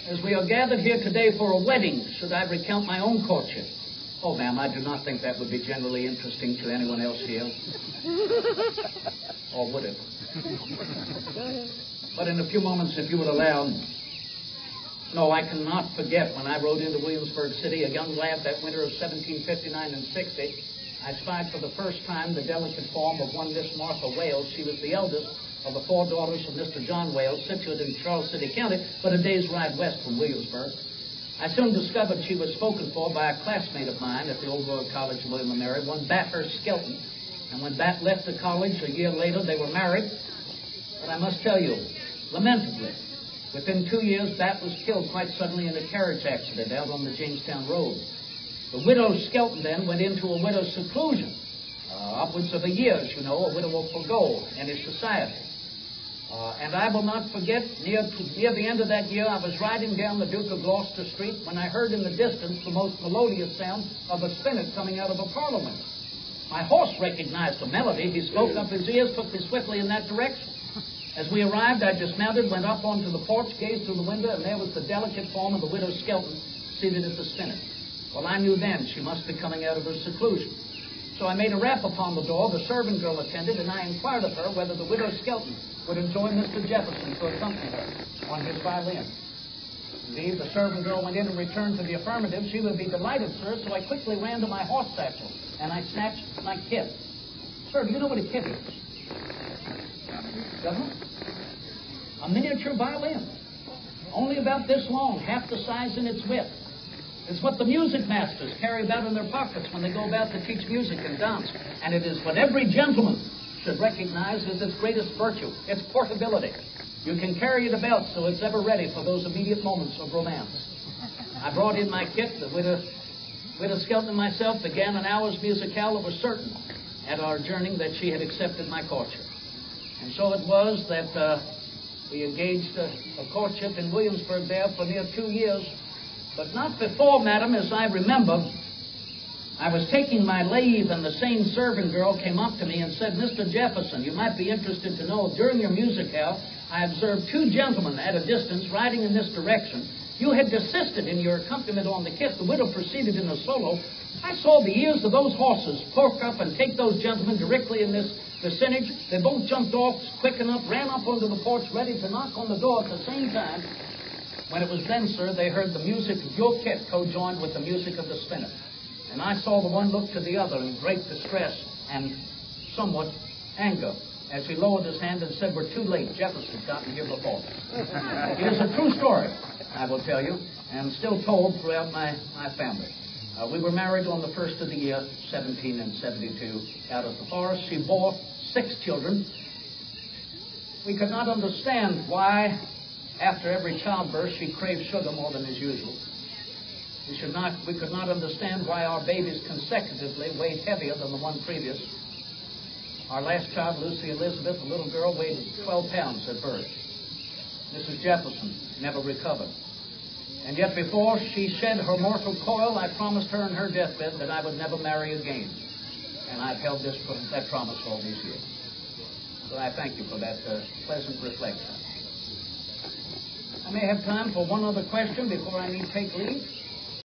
as we are gathered here today for a wedding, should I recount my own courtship? Oh, ma'am, I do not think that would be generally interesting to anyone else here. Or would it? But in a few moments, if you would allow... No, I cannot forget when I rode into Williamsburg City, a young lad that winter of 1759 and 60, I spied for the first time the delicate form of one Miss Martha Wales. She was the eldest of the 4 daughters of Mr. John Wales, situated in Charles City County, but a day's ride west from Williamsburg. I soon discovered she was spoken for by a classmate of mine at the Old Royal College of William and Mary, one Bathurst Skelton. And when Bat left the college a year later, they were married. But I must tell you, lamentably, within 2 years, Bat was killed quite suddenly in a carriage accident out on the Jamestown Road. The widow Skelton then went into a widow's seclusion. Upwards of a year, as you know, a widow will forgo any society. And I will not forget, near the end of that year, I was riding down the Duke of Gloucester Street when I heard in the distance the most melodious sound of a spinet coming out of a parlor window. My horse recognized the melody. He spoke up his ears, took me swiftly in that direction. As we arrived, I dismounted, went up onto the porch, gazed through the window, and there was the delicate form of the widow Skelton seated at the spinet. Well, I knew then she must be coming out of her seclusion. So I made a rap upon the door. The servant girl attended, and I inquired of her whether the widow Skelton would enjoy Mr. Jefferson to accompany her on his violin. Indeed, the servant girl went in and returned to the affirmative. She would be delighted, sir, so I quickly ran to my horse satchel, and I snatched my kit. Sir, do you know what a kit is? Doesn't it? A miniature violin. Only about this long, half the size in its width. It's what the music masters carry about in their pockets when they go about to teach music and dance. And it is what every gentleman should recognize as its greatest virtue, its portability. You can carry it about so it's ever ready for those immediate moments of romance. I brought in my kit. The widow Skelton and myself began an hour's musicale. It was certain at our journey that she had accepted my courtship. And so it was that we engaged a courtship in Williamsburg there for near 2 years. But not before, madam, as I remember, I was taking my leave, and the same servant girl came up to me and said, Mr. Jefferson, you might be interested to know, during your musicale, I observed 2 gentlemen at a distance riding in this direction. You had desisted in your accompaniment on the kit. The widow proceeded in a solo. I saw the ears of those horses perk up and take those gentlemen directly in this vicinage. They both jumped off quick enough, ran up onto the porch, ready to knock on the door at the same time. When it was then, sir, they heard the music of your kit co-joined with the music of the spinet. And I saw the one look to the other in great distress and somewhat anger as he lowered his hand and said, we're too late. Jefferson's gotten here before. It is a true story, I will tell you, and still told throughout my family. We were married on the first of the year, 1772, out of the forest. She bore 6 children. We could not understand why, after every childbirth, she craved sugar more than is usual. We could not understand why our babies consecutively weighed heavier than the one previous. Our last child, Lucy Elizabeth, a little girl, weighed 12 pounds at birth. Mrs. Jefferson never recovered. And yet before she shed her mortal coil, I promised her in her deathbed that I would never marry again. And I've held that promise all these years. So I thank you for that pleasant reflection. I may have time for one other question before I need to take leave.